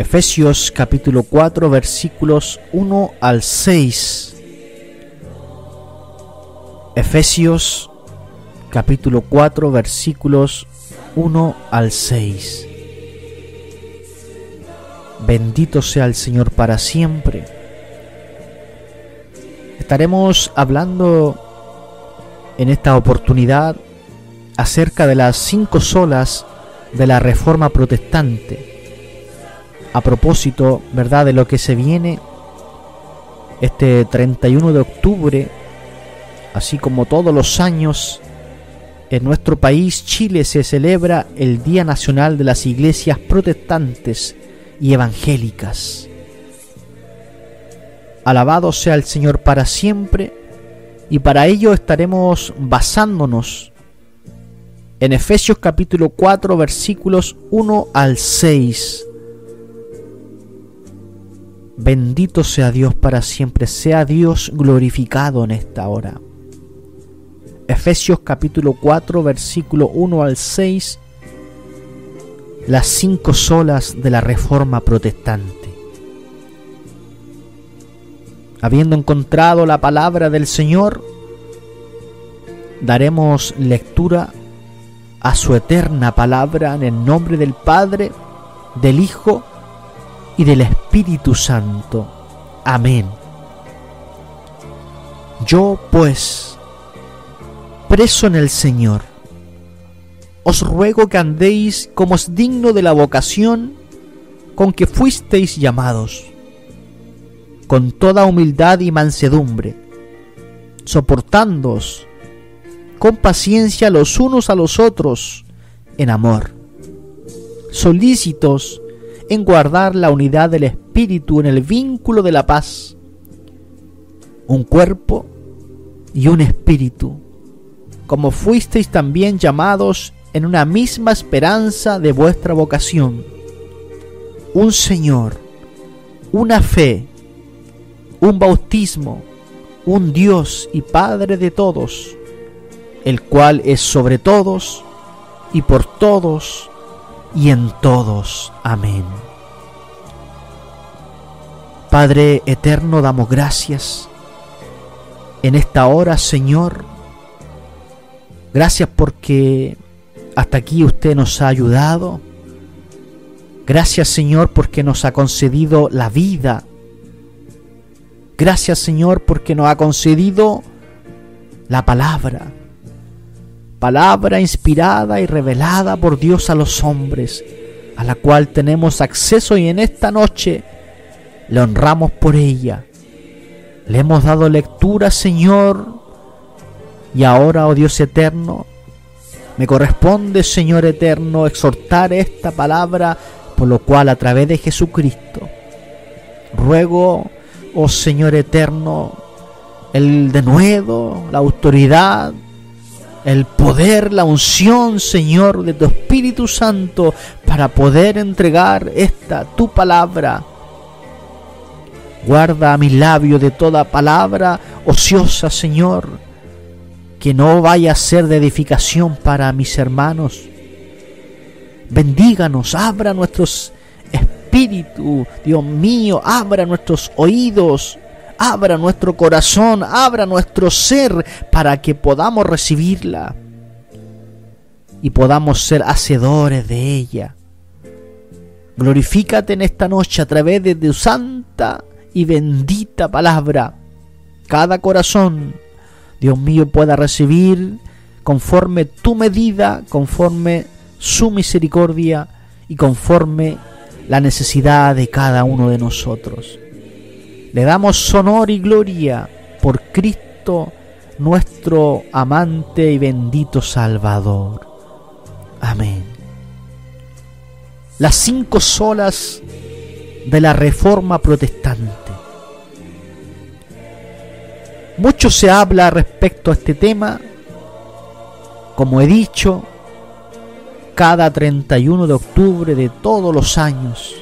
Efesios capítulo 4 versículos 1 al 6. Efesios capítulo 4 versículos 1 al 6. Bendito sea el Señor para siempre. Estaremos hablando en esta oportunidad acerca de las 5 solas de la Reforma Protestante. A propósito, ¿verdad?, de lo que se viene este 31 de octubre, así como todos los años, en nuestro país, Chile, se celebra el Día Nacional de las Iglesias Protestantes y Evangélicas. Alabado sea el Señor para siempre, y para ello estaremos basándonos en Efesios capítulo 4 versículos 1 al 6. Bendito sea Dios para siempre, sea Dios glorificado en esta hora. Efesios capítulo 4 versículo 1 al 6, las 5 solas de la Reforma Protestante. Habiendo encontrado la palabra del Señor, daremos lectura a su eterna palabra en el nombre del Padre, del Hijo y del Espíritu Santo. Amén. Yo, pues, preso en el Señor, os ruego que andéis como es digno de la vocación con que fuisteis llamados, con toda humildad y mansedumbre, soportándoos con paciencia los unos a los otros en amor, solícitos en guardar la unidad del Espíritu en el vínculo de la paz, un cuerpo y un espíritu, como fuisteis también llamados en una misma esperanza de vuestra vocación, un Señor, una fe, un bautismo, un Dios y Padre de todos, el cual es sobre todos y por todos y en todos. Amén. Padre eterno, damos gracias en esta hora, Señor. Gracias porque hasta aquí usted nos ha ayudado. Gracias, Señor, porque nos ha concedido la vida. Gracias, Señor, porque nos ha concedido la palabra inspirada y revelada por Dios a los hombres, a la cual tenemos acceso, y en esta noche le honramos por ella. Le hemos dado lectura, Señor, y ahora, oh Dios eterno, me corresponde, Señor eterno, exhortar esta palabra, por lo cual a través de Jesucristo ruego, oh Señor eterno, el denuedo, la autoridad, el poder, la unción, Señor, de tu Espíritu Santo para poder entregar esta tu palabra. Guarda mis labios de toda palabra ociosa, Señor, que no vaya a ser de edificación para mis hermanos. Bendíganos, abra nuestros espíritus, Dios mío, abra nuestros oídos, abra nuestro corazón, abra nuestro ser, para que podamos recibirla y podamos ser hacedores de ella. Glorifícate en esta noche a través de tu santa y bendita palabra. Cada corazón, Dios mío, pueda recibir conforme tu medida, conforme su misericordia y conforme la necesidad de cada uno de nosotros. Le damos honor y gloria por Cristo, nuestro amante y bendito Salvador. Amén. Las 5 solas de la Reforma Protestante. Mucho se habla respecto a este tema. Como he dicho, cada 31 de octubre de todos los años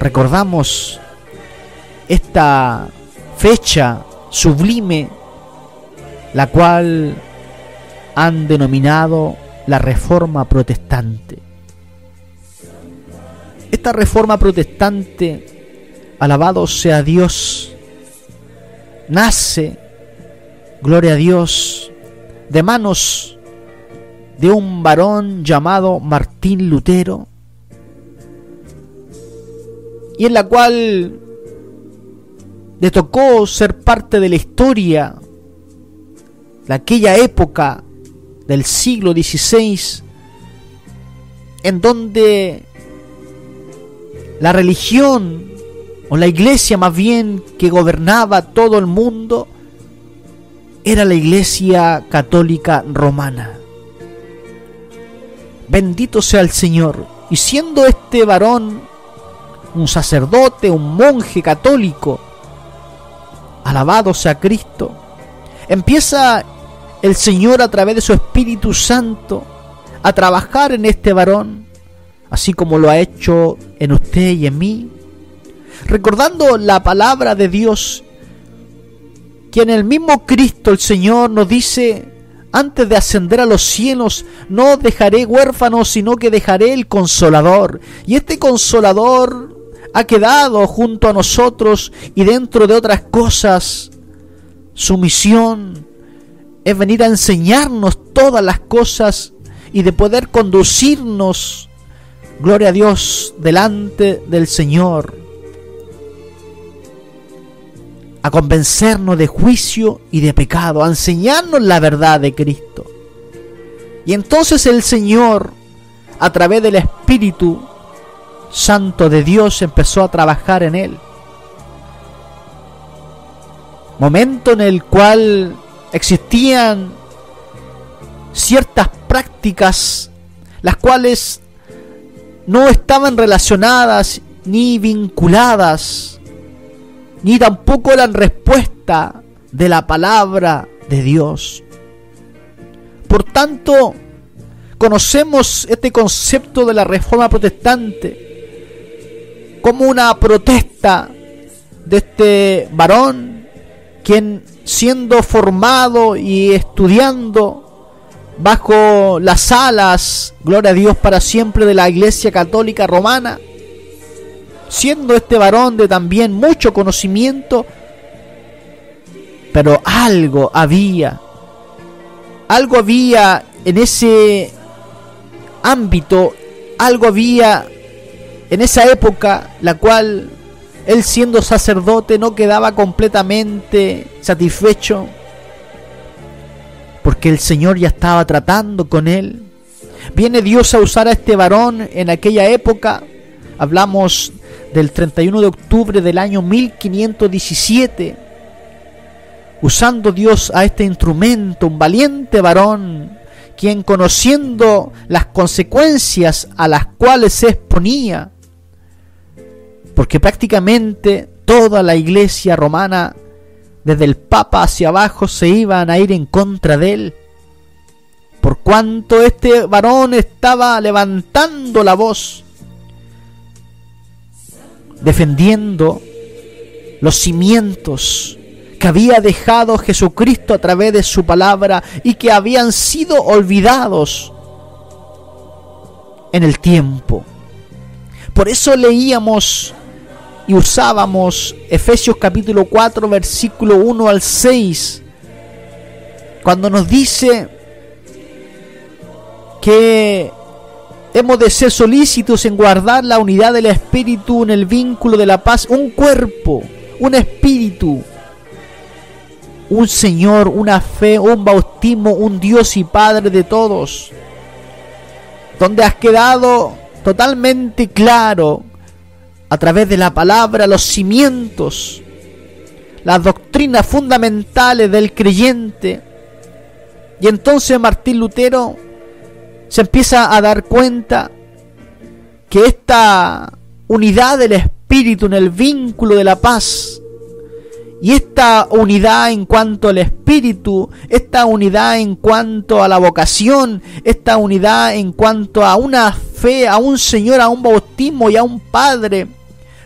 recordamos esta fecha sublime, la cual han denominado la Reforma Protestante. esta reforma protestante, alabado sea Dios, nace, gloria a Dios, de manos de un varón llamado Martín Lutero, y en la cual le tocó ser parte de la historia de aquella época del siglo XVI, en donde la religión, o la iglesia más bien, que gobernaba todo el mundo, era la Iglesia Católica Romana. Bendito sea el Señor. Y siendo este varón un sacerdote, un monje católico, alabado sea Cristo, empieza el Señor a través de su Espíritu Santo a trabajar en este varón, así como lo ha hecho en usted y en mí, recordando la palabra de Dios, que en el mismo Cristo el Señor nos dice: antes de ascender a los cielos, no dejaré huérfanos, sino que dejaré el Consolador. Y este Consolador ha quedado junto a nosotros, y dentro de otras cosas, su misión es venir a enseñarnos todas las cosas y de poder conducirnos, gloria a Dios, delante del Señor, a convencernos de juicio y de pecado, a enseñarnos la verdad de Cristo. Y entonces el Señor, a través del Espíritu Santo de Dios, empezó a trabajar en él. Momento en el cual existían ciertas prácticas las cuales no estaban relacionadas ni vinculadas, ni tampoco eran respuesta de la palabra de Dios. Por tanto, conocemos este concepto de la Reforma Protestante como una protesta de este varón, quien, siendo formado y estudiando bajo las alas, gloria a Dios para siempre, de la Iglesia Católica Romana, siendo este varón de también mucho conocimiento, pero algo había en ese ámbito, algo había en esa época, la cual él, siendo sacerdote, no quedaba completamente satisfecho, porque el Señor ya estaba tratando con él. Viene Dios a usar a este varón en aquella época. Hablamos del 31 de octubre del año 1517, usando Dios a este instrumento, un valiente varón, quien, conociendo las consecuencias a las cuales se exponía, porque prácticamente toda la Iglesia romana, desde el Papa hacia abajo, se iban a ir en contra de él, por cuanto este varón estaba levantando la voz, defendiendo los cimientos que había dejado Jesucristo a través de su palabra y que habían sido olvidados en el tiempo. Por eso leíamos y usábamos Efesios capítulo 4, versículo 1 al 6, cuando nos dice que hemos de ser solícitos en guardar la unidad del Espíritu en el vínculo de la paz, un cuerpo, un espíritu, un Señor, una fe, un bautismo, un Dios y Padre de todos, donde has quedado totalmente claro a través de la palabra los cimientos, las doctrinas fundamentales del creyente. Y entonces Martín Lutero se empieza a dar cuenta que esta unidad del Espíritu en el vínculo de la paz, y esta unidad en cuanto al Espíritu, esta unidad en cuanto a la vocación, esta unidad en cuanto a una fe, a un Señor, a un bautismo y a un Padre,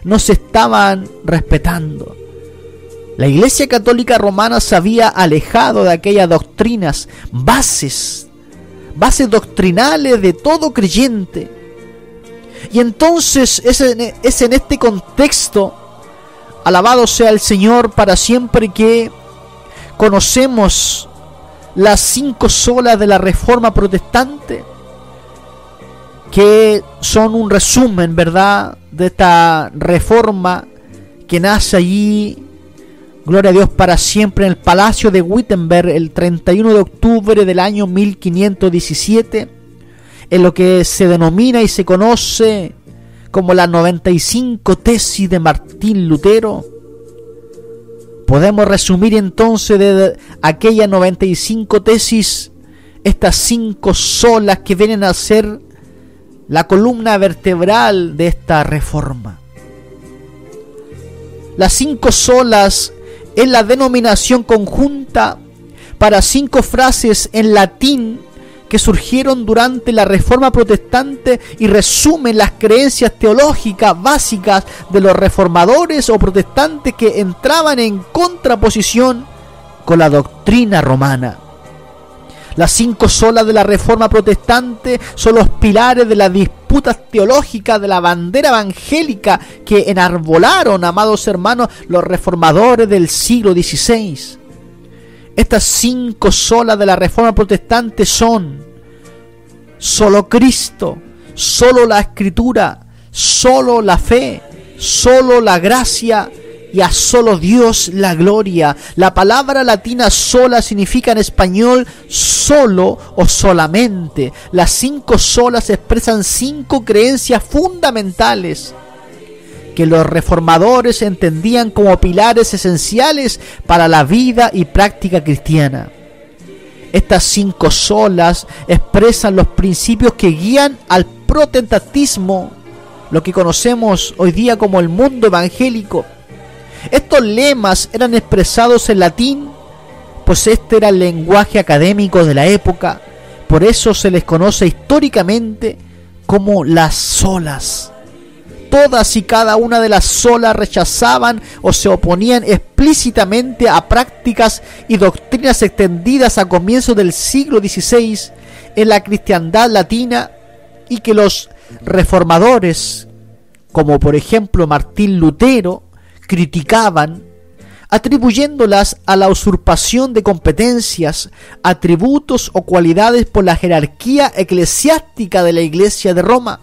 no se estaban respetando. La Iglesia Católica Romana se había alejado de aquellas doctrinas, bases doctrinales de todo creyente. Y entonces es en este contexto, alabado sea el Señor para siempre, que conocemos las 5 solas de la Reforma Protestante, que son un resumen, ¿verdad?, de esta reforma que nace allí, gloria a Dios para siempre, en el Palacio de Wittenberg el 31 de octubre del año 1517, en lo que se denomina y se conoce como las 95 tesis de Martín Lutero. Podemos resumir entonces de aquellas 95 tesis estas 5 solas que vienen a ser la columna vertebral de esta reforma. Las 5 solas es la denominación conjunta para 5 frases en latín que surgieron durante la Reforma Protestante y resumen las creencias teológicas básicas de los reformadores o protestantes que entraban en contraposición con la doctrina romana. Las 5 solas de la Reforma Protestante son los pilares de las disputas teológicas de la bandera evangélica que enarbolaron, amados hermanos, los reformadores del siglo XVI. Estas 5 solas de la Reforma Protestante son: solo Cristo, solo la Escritura, solo la fe, solo la gracia y a solo Dios la gloria. La palabra latina sola significa en español solo o solamente. Las 5 solas expresan 5 creencias fundamentales que los reformadores entendían como pilares esenciales para la vida y práctica cristiana. Estas 5 solas expresan los principios que guían al protestantismo, lo que conocemos hoy día como el mundo evangélico. Estos lemas eran expresados en latín, pues este era el lenguaje académico de la época. Por eso se les conoce históricamente como las solas. Todas y cada una de las solas rechazaban o se oponían explícitamente a prácticas y doctrinas extendidas a comienzos del siglo XVI en la cristiandad latina, y que los reformadores, como por ejemplo Martín Lutero, criticaban, atribuyéndolas a la usurpación de competencias, atributos o cualidades por la jerarquía eclesiástica de la Iglesia de Roma,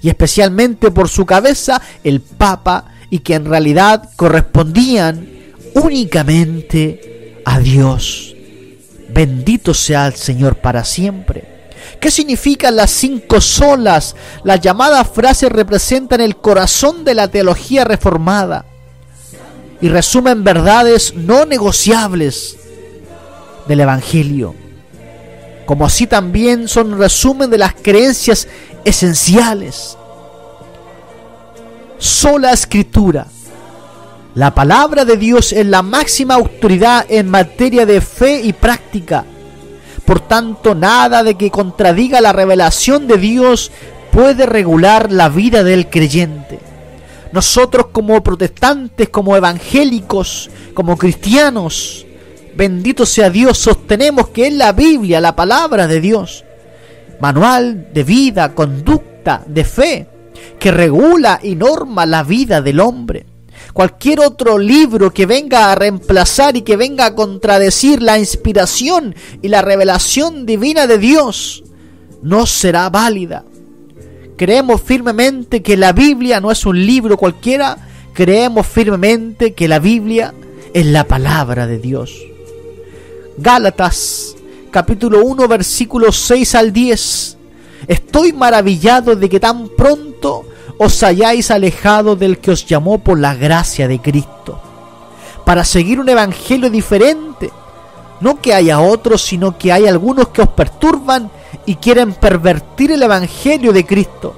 y especialmente por su cabeza, el Papa, y que en realidad correspondían únicamente a Dios. Bendito sea el Señor para siempre. ¿Qué significan las 5 solas? Las llamadas frases representan el corazón de la teología reformada y resumen verdades no negociables del Evangelio, como así también son resumen de las creencias esenciales. Sola Escritura. La palabra de Dios es la máxima autoridad en materia de fe y práctica. Por tanto, nada de que contradiga la revelación de Dios puede regular la vida del creyente. Nosotros, como protestantes, como evangélicos, como cristianos, bendito sea Dios, sostenemos que es la Biblia, la palabra de Dios, manual de vida, conducta, de fe, que regula y norma la vida del hombre. Cualquier otro libro que venga a reemplazar y que venga a contradecir la inspiración y la revelación divina de Dios no será válida. Creemos firmemente que la Biblia no es un libro cualquiera. Creemos firmemente que la Biblia es la palabra de Dios. Gálatas capítulo 1 versículos 6 al 10. Estoy maravillado de que tan pronto os hayáis alejado del que os llamó por la gracia de Cristo, para seguir un evangelio diferente. No que haya otros, sino que hay algunos que os perturban y quieren pervertir el evangelio de Cristo.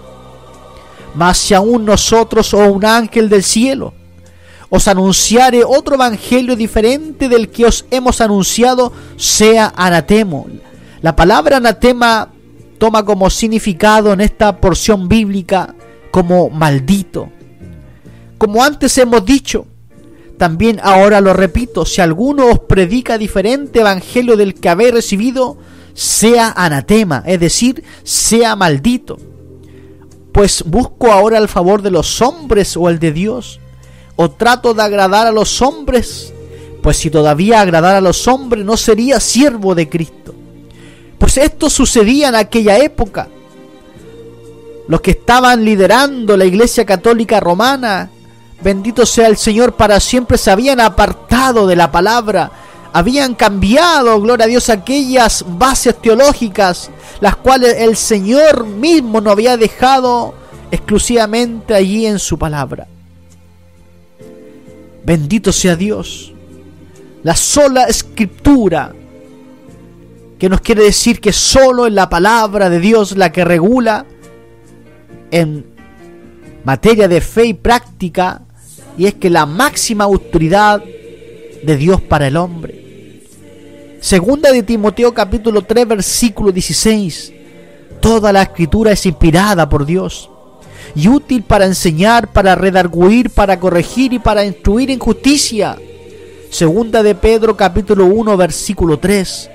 Mas si aún nosotros o un ángel del cielo os anunciare otro evangelio diferente del que os hemos anunciado, sea anatema. La palabra anatema toma como significado en esta porción bíblica como maldito. Como antes hemos dicho, también ahora lo repito: si alguno os predica diferente evangelio del que habéis recibido, sea anatema, es decir, sea maldito. Pues busco ahora el favor de los hombres o el de Dios, o trato de agradar a los hombres. Pues si todavía agradara a los hombres, no sería siervo de Cristo. Pues esto sucedía en aquella época. Los que estaban liderando la Iglesia Católica Romana, bendito sea el Señor para siempre, se habían apartado de la palabra, habían cambiado, gloria a Dios, aquellas bases teológicas, las cuales el Señor mismo nos había dejado exclusivamente allí en su palabra. Bendito sea Dios. La sola escritura, que nos quiere decir que solo es la palabra de Dios la que regula en materia de fe y práctica, y es que la máxima autoridad de Dios para el hombre. Segunda de Timoteo capítulo 3 versículo 16. Toda la escritura es inspirada por Dios y útil para enseñar, para redarguir, para corregir y para instruir en justicia. Segunda de Pedro capítulo 1 versículo 3.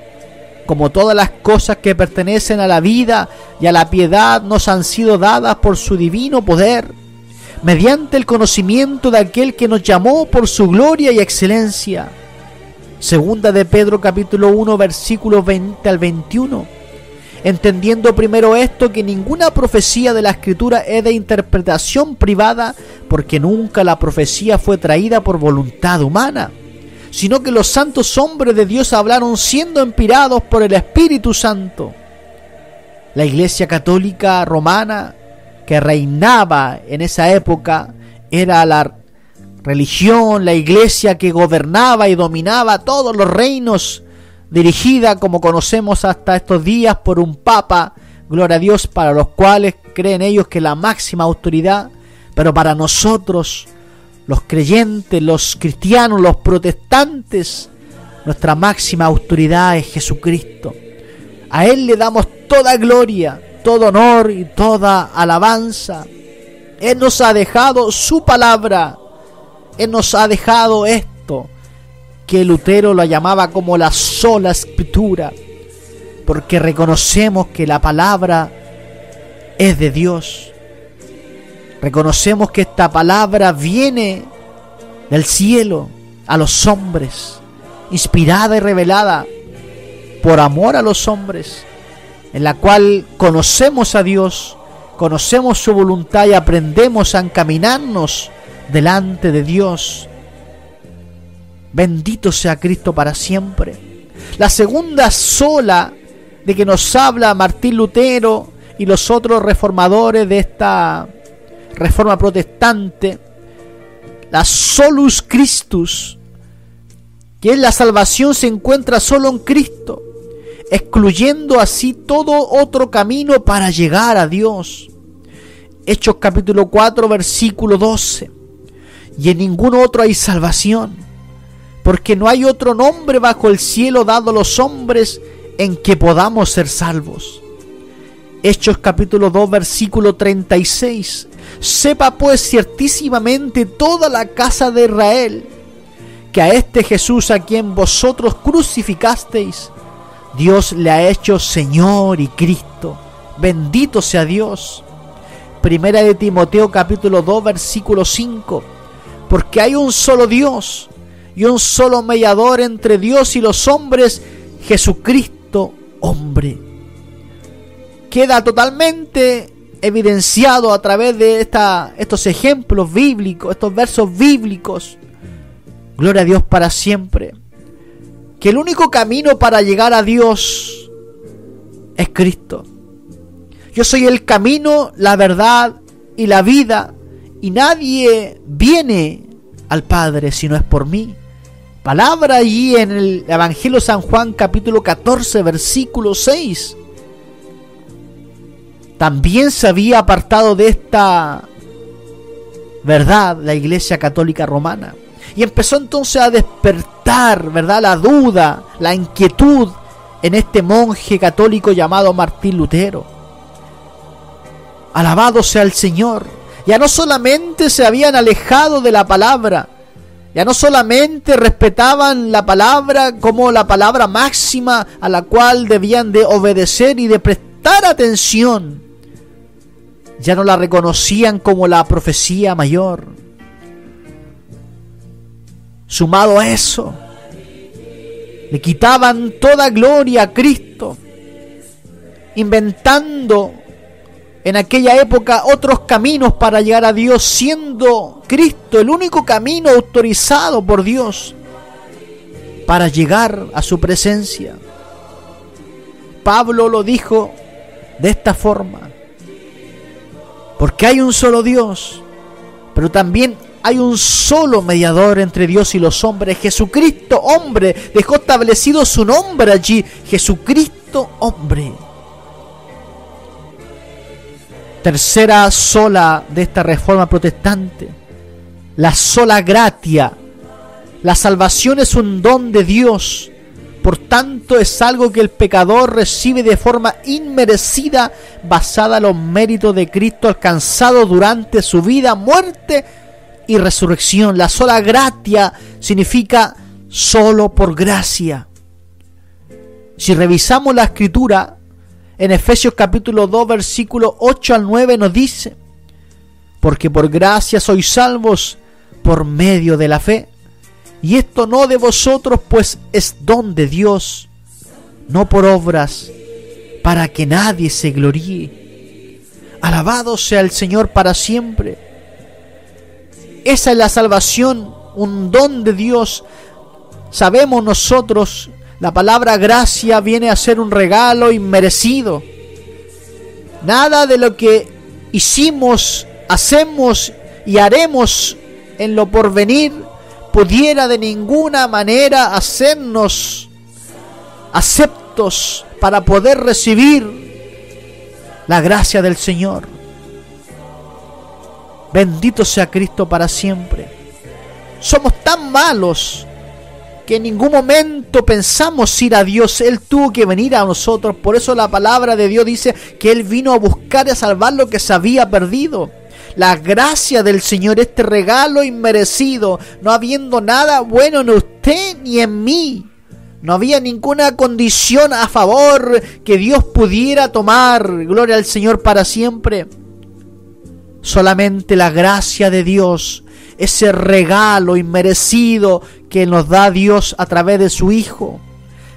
Como todas las cosas que pertenecen a la vida y a la piedad nos han sido dadas por su divino poder, mediante el conocimiento de aquel que nos llamó por su gloria y excelencia. Segunda de Pedro capítulo 1 versículos 20 al 21. Entendiendo primero esto, que ninguna profecía de la Escritura es de interpretación privada, porque nunca la profecía fue traída por voluntad humana, sino que los santos hombres de Dios hablaron siendo inspirados por el Espíritu Santo. La Iglesia Católica Romana, que reinaba en esa época, era la religión, la iglesia que gobernaba y dominaba todos los reinos, dirigida, como conocemos hasta estos días, por un papa, gloria a Dios, para los cuales creen ellos que la máxima autoridad. Pero para nosotros, los creyentes, los cristianos, los protestantes, nuestra máxima autoridad es Jesucristo. A Él le damos toda gloria, todo honor y toda alabanza. Él nos ha dejado su palabra. Él nos ha dejado esto, que Lutero lo llamaba como la sola escritura, porque reconocemos que la palabra es de Dios. Reconocemos que esta palabra viene del cielo a los hombres, inspirada y revelada por amor a los hombres, en la cual conocemos a Dios, conocemos su voluntad y aprendemos a encaminarnos delante de Dios. Bendito sea Cristo para siempre. La segunda sola de que nos habla Martín Lutero y los otros reformadores de esta reforma protestante, la solus Christus, que es la salvación, se encuentra solo en Cristo, excluyendo así todo otro camino para llegar a Dios. Hechos capítulo 4 versículo 12. Y en ningún otro hay salvación, porque no hay otro nombre bajo el cielo dado a los hombres en que podamos ser salvos. Hechos capítulo 2 versículo 36. Sepa pues ciertísimamente toda la casa de Israel, que a este Jesús a quien vosotros crucificasteis, Dios le ha hecho Señor y Cristo. Bendito sea Dios. Primera de Timoteo capítulo 2 versículo 5. Porque hay un solo Dios y un solo mediador entre Dios y los hombres, Jesucristo hombre. Queda totalmente evidenciado a través de estos ejemplos bíblicos, estos versos bíblicos. Gloria a Dios para siempre. Que el único camino para llegar a Dios es Cristo. Yo soy el camino, la verdad y la vida, y nadie viene al Padre si no es por mí. Palabra allí en el Evangelio de San Juan capítulo 14 versículo 6. También se había apartado de esta verdad la Iglesia Católica Romana, y empezó entonces a despertar, ¿verdad?, la duda, la inquietud en este monje católico llamado Martín Lutero. Alabado sea el Señor. Ya no solamente se habían alejado de la palabra, ya no solamente respetaban la palabra como la palabra máxima a la cual debían de obedecer y de prestar atención, ya no la reconocían como la profecía mayor. Sumado a eso, le quitaban toda gloria a Cristo, inventando en aquella época otros caminos para llegar a Dios, siendo Cristo el único camino autorizado por Dios para llegar a su presencia. Pablo lo dijo de esta forma: porque hay un solo Dios, pero también hay un solo mediador entre Dios y los hombres, Jesucristo hombre. Dejó establecido su nombre allí, Jesucristo hombre. Tercera sola de esta reforma protestante, la sola gratia. La salvación es un don de Dios, por tanto es algo que el pecador recibe de forma inmerecida, basada en los méritos de Cristo alcanzados durante su vida, muerte y resurrección. La sola gratia significa solo por gracia. Si revisamos la Escritura, en Efesios capítulo 2, versículos 8 al 9 nos dice: porque por gracia sois salvos por medio de la fe, y esto no de vosotros, pues es don de Dios, no por obras, para que nadie se gloríe. Alabado sea el Señor para siempre. Esa es la salvación, un don de Dios. Sabemos nosotros, la palabra gracia viene a ser un regalo inmerecido. Nada de lo que hicimos, hacemos y haremos en lo porvenir pudiera de ninguna manera hacernos aceptos para poder recibir la gracia del Señor. Bendito sea Cristo para siempre. Somos tan malos que en ningún momento pensamos ir a Dios. Él tuvo que venir a nosotros. Por eso la palabra de Dios dice que Él vino a buscar y a salvar lo que se había perdido. La gracia del Señor, este regalo inmerecido, no habiendo nada bueno en usted ni en mí. No había ninguna condición a favor que Dios pudiera tomar. Gloria al Señor para siempre. Solamente la gracia de Dios, ese regalo inmerecido que nos da Dios a través de su Hijo.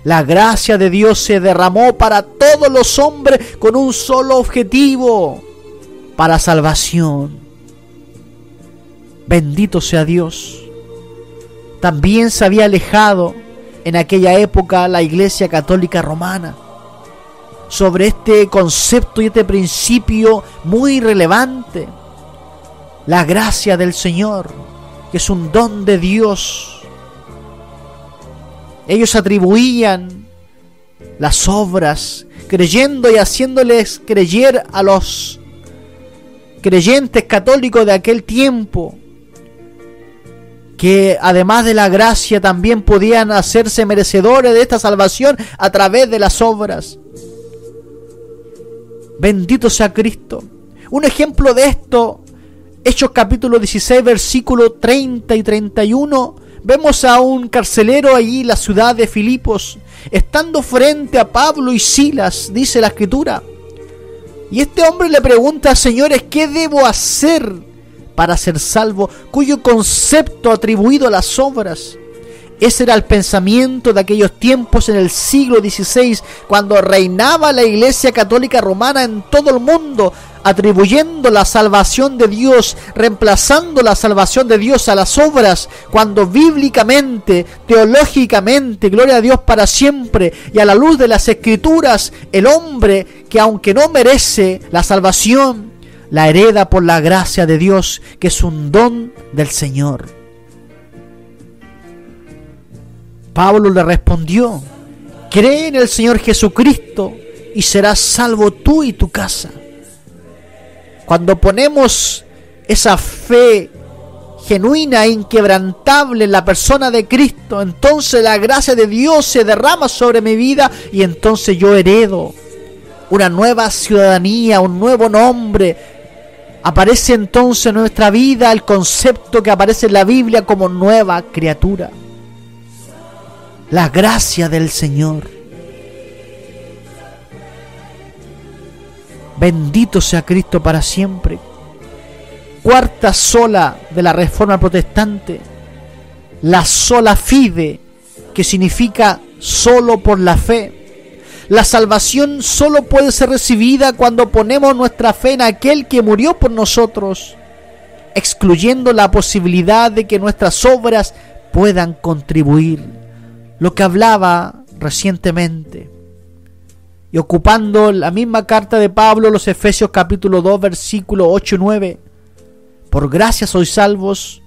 La gracia de Dios se derramó para todos los hombres con un solo objetivo: para salvación. Bendito sea Dios. También se había alejado en aquella época la Iglesia Católica Romana sobre este concepto y este principio muy relevante: la gracia del Señor, que es un don de Dios. Ellos atribuían las obras, creyendo y haciéndoles creer a los creyentes católicos de aquel tiempo que además de la gracia también podían hacerse merecedores de esta salvación a través de las obras. Bendito sea Cristo. Un ejemplo de esto, Hechos capítulo 16, versículo 30 y 31, vemos a un carcelero allí en la ciudad de Filipos, estando frente a Pablo y Silas, dice la Escritura. Y este hombre le pregunta: señores, ¿qué debo hacer para ser salvo? Cuyo concepto atribuido a las obras. Ese era el pensamiento de aquellos tiempos en el siglo XVI, cuando reinaba la Iglesia Católica Romana en todo el mundo, atribuyendo la salvación de Dios, reemplazando la salvación de Dios a las obras, cuando bíblicamente, teológicamente, gloria a Dios para siempre, y a la luz de las Escrituras, el hombre que aunque no merece la salvación, la hereda por la gracia de Dios, que es un don del Señor. Pablo le respondió: cree en el Señor Jesucristo y serás salvo tú y tu casa. Cuando ponemos esa fe genuina e inquebrantable en la persona de Cristo, entonces la gracia de Dios se derrama sobre mi vida y entonces yo heredo una nueva ciudadanía, un nuevo nombre. Aparece entonces en nuestra vida el concepto que aparece en la Biblia como nueva criatura. La gracia del Señor. Bendito sea Cristo para siempre. Cuarta sola de la Reforma Protestante, la sola fide, que significa solo por la fe. La salvación solo puede ser recibida cuando ponemos nuestra fe en aquel que murió por nosotros, excluyendo la posibilidad de que nuestras obras puedan contribuir. Lo que hablaba recientemente. Y ocupando la misma carta de Pablo, los Efesios capítulo 2, versículos 8 y 9. Por gracia sois salvos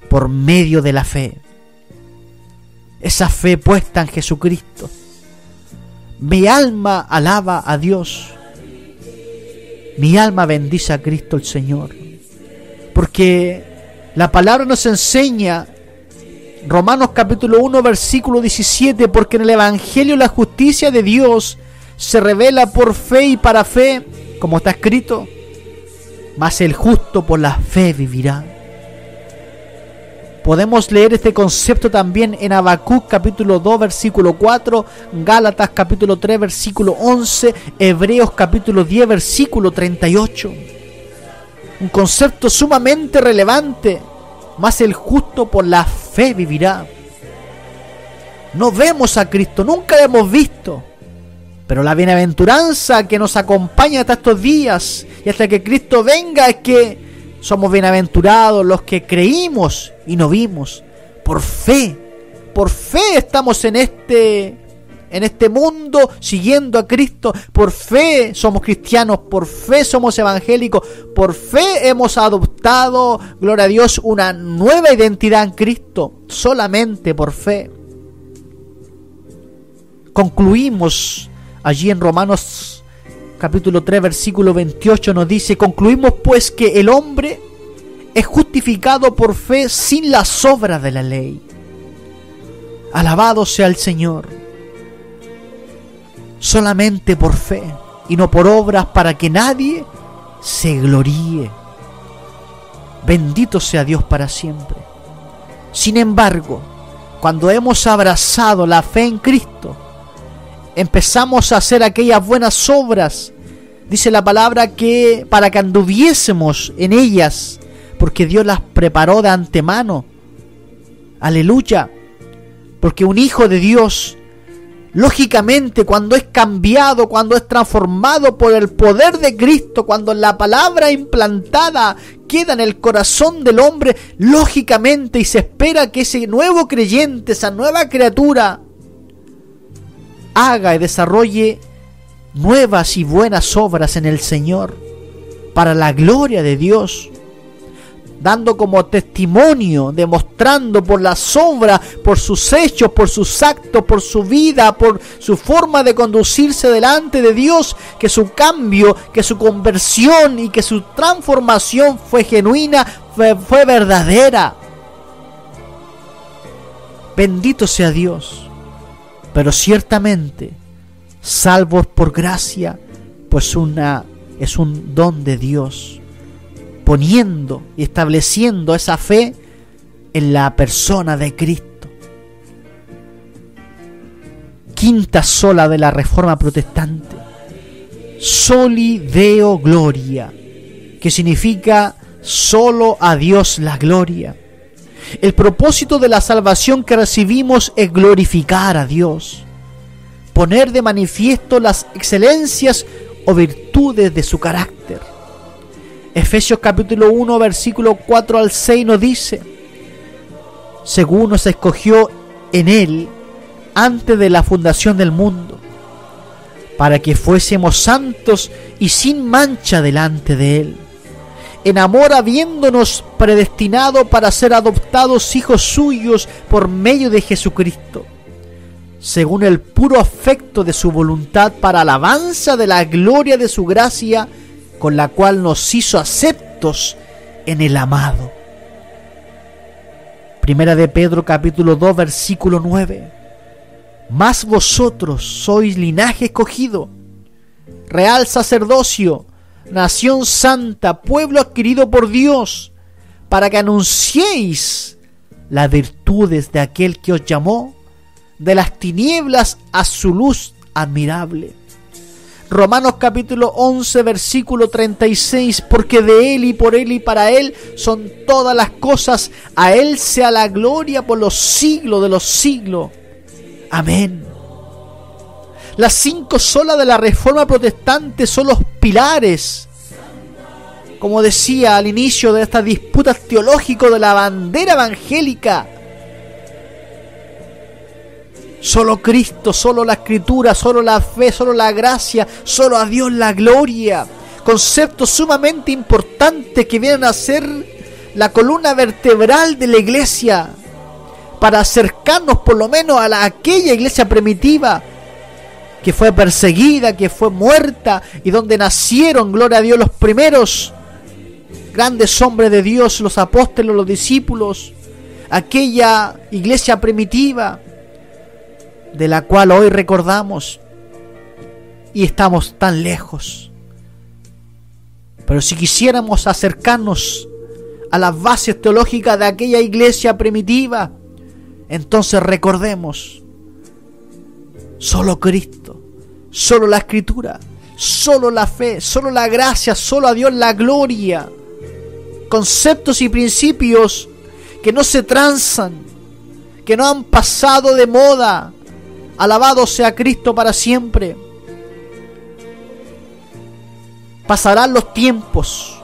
por medio de la fe. Esa fe puesta en Jesucristo. Mi alma alaba a Dios. Mi alma bendice a Cristo el Señor. Porque la palabra nos enseña, Romanos capítulo 1, versículo 17, porque en el Evangelio la justicia de Dios se revela por fe y para fe, como está escrito, mas el justo por la fe vivirá. Podemos leer este concepto también en Habacuc capítulo 2 versículo 4, Gálatas capítulo 3 versículo 11, Hebreos capítulo 10 versículo 38. Un concepto sumamente relevante, mas el justo por la fe vivirá. No vemos a Cristo, nunca lo hemos visto, pero la bienaventuranza que nos acompaña hasta estos días y hasta que Cristo venga es que somos bienaventurados los que creímos y no vimos. Por fe estamos en este mundo siguiendo a Cristo. Por fe somos cristianos, por fe somos evangélicos, por fe hemos adoptado, gloria a Dios, una nueva identidad en Cristo, solamente por fe. Concluimos allí en Romanos capítulo 3 versículo 28, nos dice: concluimos pues que el hombre es justificado por fe sin las obras de la ley. Alabado sea el Señor. Solamente por fe y no por obras, para que nadie se gloríe. Bendito sea Dios para siempre. Sin embargo, cuando hemos abrazado la fe en Cristo, empezamos a hacer aquellas buenas obras, dice la palabra, que para que anduviésemos en ellas, porque Dios las preparó de antemano. Aleluya. Porque un hijo de Dios, lógicamente, cuando es cambiado, cuando es transformado por el poder de Cristo, cuando la palabra implantada queda en el corazón del hombre, lógicamente, y se espera que ese nuevo creyente, esa nueva criatura, haga y desarrolle nuevas y buenas obras en el Señor, para la gloria de Dios, dando como testimonio, demostrando por las obras, por sus hechos, por sus actos, por su vida, por su forma de conducirse delante de Dios, que su cambio, que su conversión y que su transformación fue genuina, fue verdadera. Bendito sea Dios. Pero ciertamente, salvos por gracia, pues es un don de Dios, poniendo y estableciendo esa fe en la persona de Cristo. Quinta sola de la Reforma Protestante: Soli Deo Gloria, que significa solo a Dios la gloria. El propósito de la salvación que recibimos es glorificar a Dios, poner de manifiesto las excelencias o virtudes de su carácter. Efesios capítulo 1 versículo 4 al 6 nos dice: según nos escogió en Él antes de la fundación del mundo, para que fuésemos santos y sin mancha delante de Él, en amor habiéndonos predestinado para ser adoptados hijos suyos por medio de Jesucristo, según el puro afecto de su voluntad, para alabanza de la gloria de su gracia, con la cual nos hizo aceptos en el amado. Primera de Pedro capítulo 2 versículo 9: mas vosotros sois linaje escogido, real sacerdocio, nación santa, pueblo adquirido por Dios, para que anunciéis las virtudes de aquel que os llamó de las tinieblas a su luz admirable. Romanos capítulo 11, versículo 36, porque de Él y por Él y para Él son todas las cosas, a Él sea la gloria por los siglos de los siglos. Amén. Las 5 solas de la Reforma Protestante son los pilares, como decía al inicio de estas disputas teológicas, de la bandera evangélica. Solo Cristo, solo la Escritura, solo la fe, solo la gracia, solo a Dios la gloria. Conceptos sumamente importantes que vienen a ser la columna vertebral de la iglesia, para acercarnos por lo menos a aquella iglesia primitiva que fue perseguida, que fue muerta, y donde nacieron, gloria a Dios, los primeros grandes hombres de Dios, los apóstoles, los discípulos, aquella iglesia primitiva de la cual hoy recordamos y estamos tan lejos. Pero si quisiéramos acercarnos a las bases teológicas de aquella iglesia primitiva, entonces recordemos: solo Cristo, solo la Escritura, solo la fe, solo la gracia, solo a Dios la gloria. Conceptos y principios que no se transan, que no han pasado de moda. Alabado sea Cristo para siempre. Pasarán los tiempos,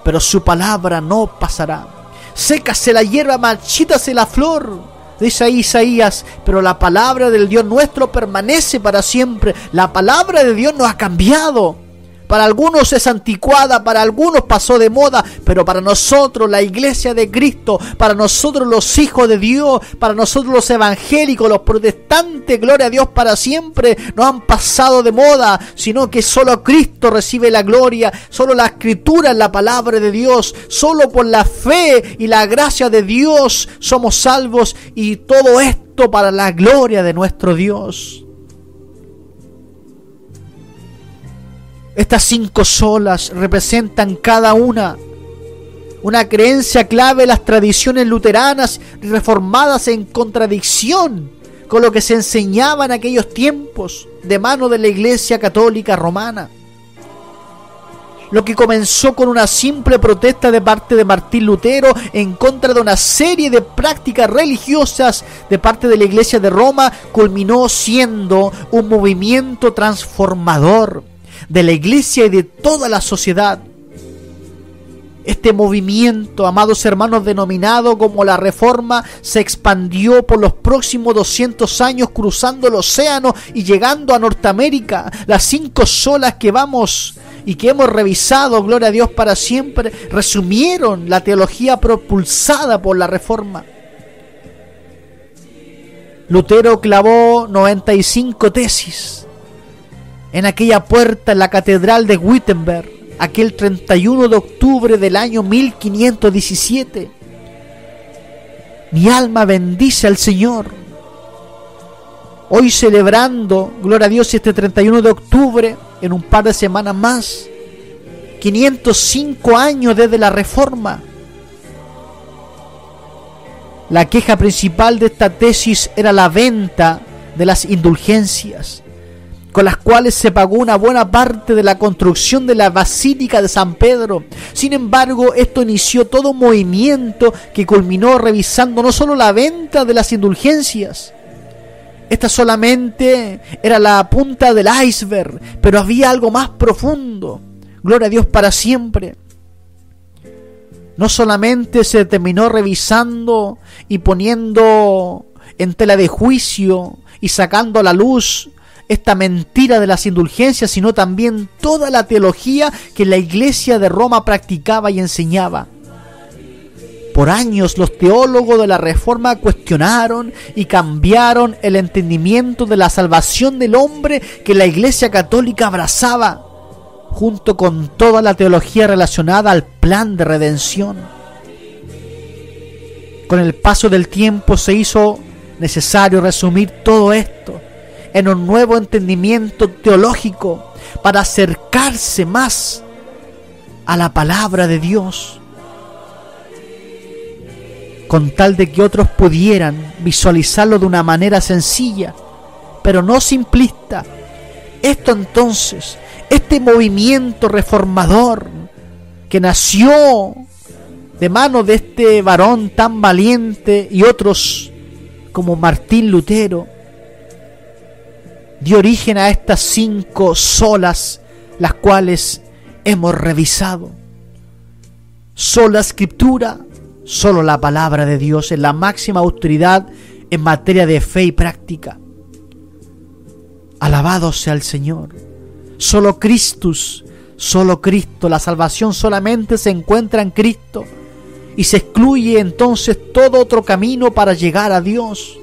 pero su palabra no pasará. Sécase la hierba, marchítase la flor, dice ahí Isaías, pero la palabra del Dios nuestro permanece para siempre. La palabra de Dios no ha cambiado. Para algunos es anticuada, para algunos pasó de moda, pero para nosotros, la iglesia de Cristo, para nosotros los hijos de Dios, para nosotros los evangélicos, los protestantes, gloria a Dios para siempre, no han pasado de moda, sino que solo Cristo recibe la gloria, solo la Escritura es la palabra de Dios, solo por la fe y la gracia de Dios somos salvos, y todo esto para la gloria de nuestro Dios. Estas 5 solas representan cada una creencia clave de las tradiciones luteranas y reformadas, en contradicción con lo que se enseñaba en aquellos tiempos de mano de la Iglesia Católica Romana. Lo que comenzó con una simple protesta de parte de Martín Lutero en contra de una serie de prácticas religiosas de parte de la Iglesia de Roma, culminó siendo un movimiento transformador de la iglesia y de toda la sociedad. Este movimiento, amados hermanos, denominado como la Reforma, se expandió por los próximos 200 años, cruzando el océano y llegando a Norteamérica. Las 5 solas que vamos y que hemos revisado, gloria a Dios para siempre, resumieron la teología propulsada por la Reforma. Lutero clavó 95 tesis en aquella puerta en la catedral de Wittenberg, aquel 31 de octubre del año 1517. Mi alma bendice al Señor. Hoy celebrando, gloria a Dios, este 31 de octubre, en un par de semanas más, 505 años desde la Reforma. La queja principal de esta tesis era la venta de las indulgencias, con las cuales se pagó una buena parte de la construcción de la Basílica de San Pedro. Sin embargo, esto inició todo un movimiento que culminó revisando no solo la venta de las indulgencias. Esta solamente era la punta del iceberg, pero había algo más profundo. Gloria a Dios para siempre. No solamente se terminó revisando y poniendo en tela de juicio y sacando a la luz esta mentira de las indulgencias, sino también toda la teología que la Iglesia de Roma practicaba y enseñaba. Por años los teólogos de la Reforma cuestionaron y cambiaron el entendimiento de la salvación del hombre que la Iglesia Católica abrazaba, junto con toda la teología relacionada al plan de redención. Con el paso del tiempo se hizo necesario resumir todo esto en un nuevo entendimiento teológico para acercarse más a la palabra de Dios, con tal de que otros pudieran visualizarlo de una manera sencilla, pero no simplista, Esto entonces, este movimiento reformador que nació de mano de este varón tan valiente y otros como Martín Lutero, dio origen a estas 5 solas, las cuales hemos revisado. Sola Escritura, solo la palabra de Dios es la máxima autoridad en materia de fe y práctica. Alabado sea el Señor. Solo Christus, solo Cristo. La salvación solamente se encuentra en Cristo y se excluye entonces todo otro camino para llegar a Dios.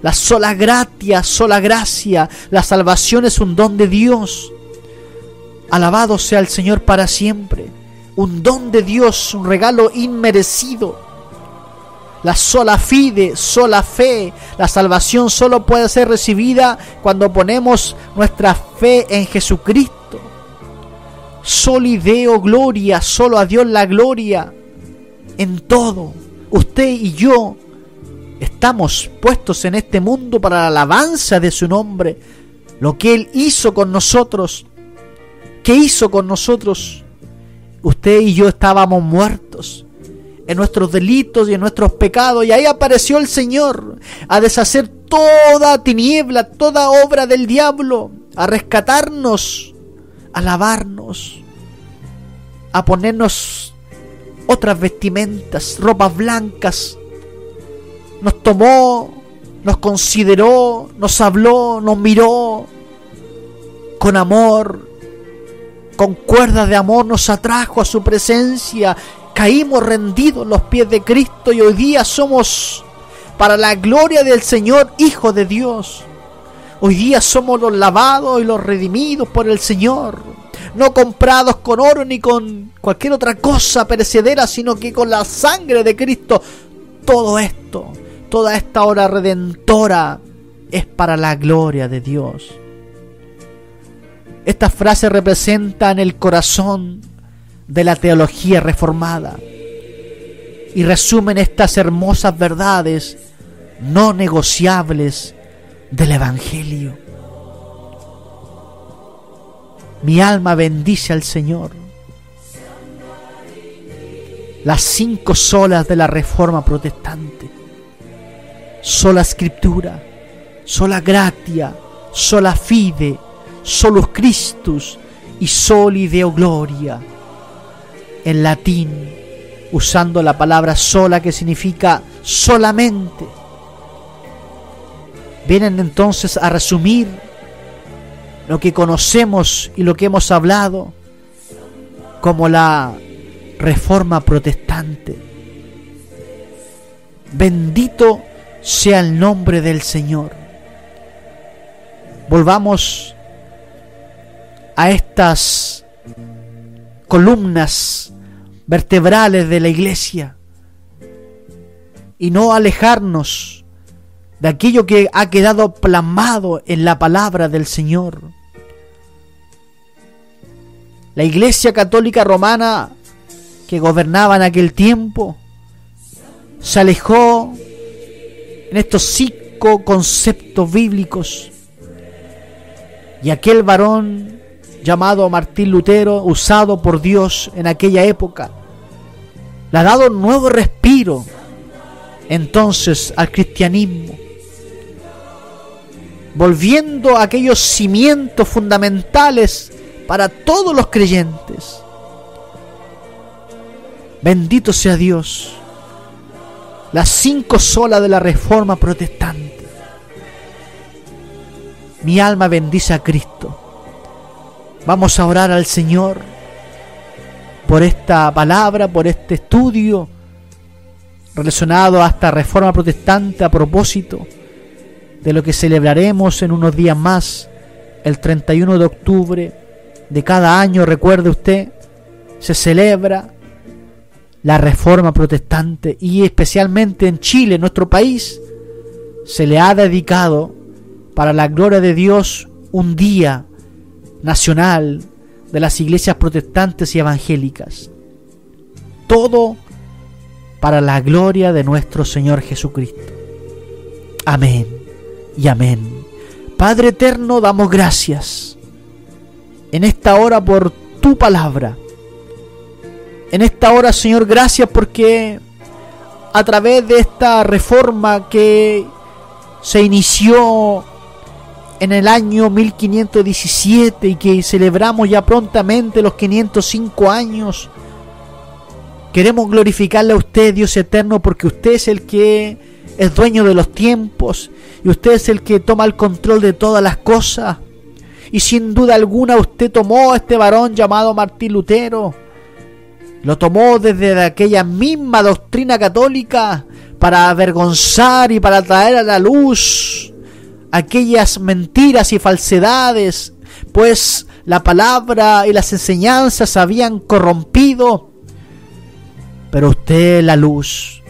La sola gracia, la salvación es un don de Dios. Alabado sea el Señor para siempre. Un don de Dios, un regalo inmerecido. La sola fide, sola fe. La salvación solo puede ser recibida cuando ponemos nuestra fe en Jesucristo. Soli Deo gloria, solo a Dios la gloria en todo. Usted y yo estamos puestos en este mundo para la alabanza de su nombre. Lo que Él hizo con nosotros. ¿Qué hizo con nosotros? Usted y yo estábamos muertos en nuestros delitos y en nuestros pecados, y ahí apareció el Señor a deshacer toda tiniebla, toda obra del diablo, a rescatarnos, a lavarnos, a ponernos otras vestimentas, ropas blancas. Nos tomó, nos consideró, nos habló, nos miró con amor, con cuerdas de amor nos atrajo a su presencia. Caímos rendidos en los pies de Cristo y hoy día somos, para la gloria del Señor, hijos de Dios. Hoy día somos los lavados y los redimidos por el Señor, no comprados con oro ni con cualquier otra cosa perecedera, sino que con la sangre de Cristo. Todo esto, toda esta obra redentora es para la gloria de Dios. Estas frases representan el corazón de la teología reformada y resumen estas hermosas verdades no negociables del Evangelio. Mi alma bendice al Señor. Las 5 solas de la Reforma Protestante: sola Escritura, sola gratia, sola fide, solus Christus y soli Deo gloria. En latín, usando la palabra sola, que significa solamente, vienen entonces a resumir lo que conocemos y lo que hemos hablado como la Reforma Protestante. Bendito sea el nombre del Señor. Volvamos a estas columnas vertebrales de la iglesia y no alejarnos de aquello que ha quedado plasmado en la palabra del Señor. La Iglesia Católica Romana, que gobernaba en aquel tiempo, se alejó en estos 5 conceptos bíblicos, y aquel varón llamado Martín Lutero, usado por Dios en aquella época, le ha dado un nuevo respiro entonces al cristianismo, volviendo a aquellos cimientos fundamentales para todos los creyentes. Bendito sea Dios. Las 5 solas de la Reforma Protestante. Mi alma bendice a Cristo. Vamos a orar al Señor por esta palabra, por este estudio relacionado a esta Reforma Protestante, a propósito de lo que celebraremos en unos días más, el 31 de octubre de cada año. Recuerde usted, se celebra la Reforma Protestante, y especialmente en Chile, nuestro país, se le ha dedicado, para la gloria de Dios, un día nacional de las iglesias protestantes y evangélicas. Todo para la gloria de nuestro Señor Jesucristo. Amén y amén. Padre eterno, damos gracias en esta hora por tu palabra. En esta hora, Señor, gracias porque a través de esta reforma que se inició en el año 1517 y que celebramos ya prontamente los 505 años, queremos glorificarle a usted, Dios eterno, porque usted es el que es dueño de los tiempos y usted es el que toma el control de todas las cosas. Y sin duda alguna usted tomó a este varón llamado Martín Lutero, lo tomó desde aquella misma doctrina católica para avergonzar y para traer a la luz aquellas mentiras y falsedades, pues la palabra y las enseñanzas habían corrompido. Pero usted es la luz,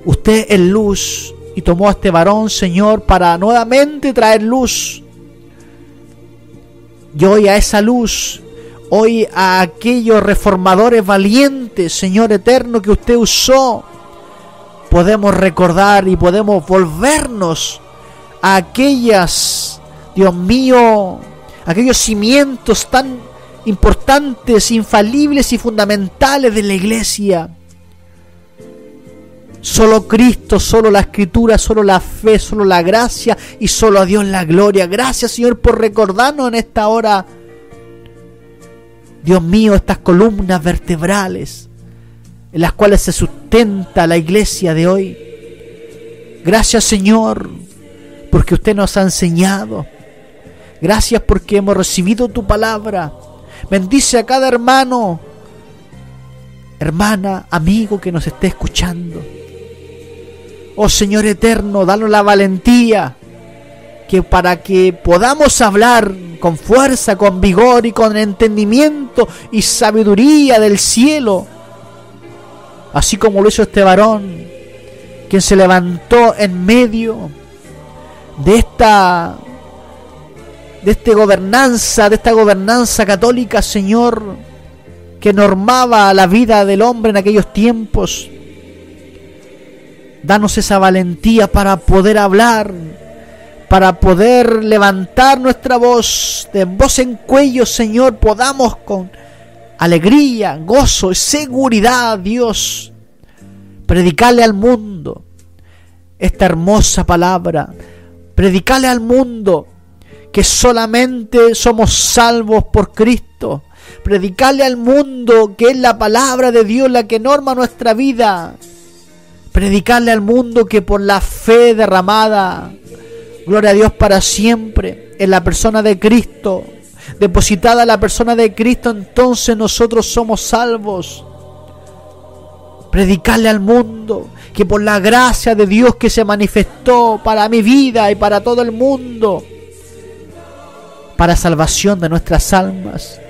usted es luz, y tomó a este varón, Señor, para nuevamente traer luz. Y hoy a esa luz, hoy a aquellos reformadores valientes, Señor eterno, que usted usó, podemos recordar y podemos volvernos a aquellas, Dios mío, aquellos cimientos tan importantes, infalibles y fundamentales de la iglesia. Solo Cristo, solo la Escritura, solo la fe, solo la gracia y solo a Dios la gloria. Gracias, Señor, por recordarnos en esta hora, Dios mío, estas columnas vertebrales en las cuales se sustenta la iglesia de hoy. Gracias, Señor, porque usted nos ha enseñado. Gracias porque hemos recibido tu palabra. Bendice a cada hermano, hermana, amigo que nos esté escuchando. Oh Señor eterno, danos la valentía que para que podamos hablar con fuerza, con vigor y con entendimiento y sabiduría del cielo, así como lo hizo este varón, quien se levantó en medio de esta gobernanza católica, Señor, que normaba la vida del hombre en aquellos tiempos. Danos esa valentía para poder hablar, para poder levantar nuestra voz, de voz en cuello, Señor, podamos con alegría, gozo y seguridad, Dios, predicarle al mundo esta hermosa palabra, predicarle al mundo que solamente somos salvos por Cristo, predicarle al mundo que es la palabra de Dios la que norma nuestra vida, predicarle al mundo que por la fe derramada, gloria a Dios para siempre, en la persona de Cristo, depositada en la persona de Cristo, entonces nosotros somos salvos. Predicarle al mundo que por la gracia de Dios que se manifestó para mi vida y para todo el mundo, para salvación de nuestras almas.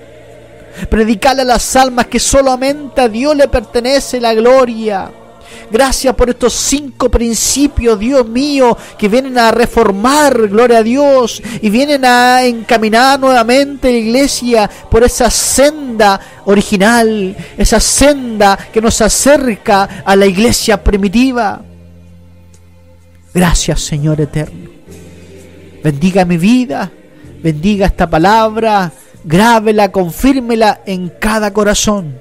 Predicarle a las almas que solamente a Dios le pertenece la gloria. Gracias por estos 5 principios, Dios mío, que vienen a reformar, gloria a Dios, y vienen a encaminar nuevamente la iglesia por esa senda original, esa senda que nos acerca a la iglesia primitiva. Gracias, Señor eterno. Bendiga mi vida, bendiga esta palabra, grábela, confírmela en cada corazón.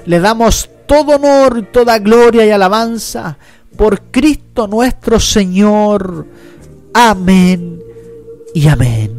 Le damos todo honor, toda gloria y alabanza por Cristo nuestro Señor. Amén y amén.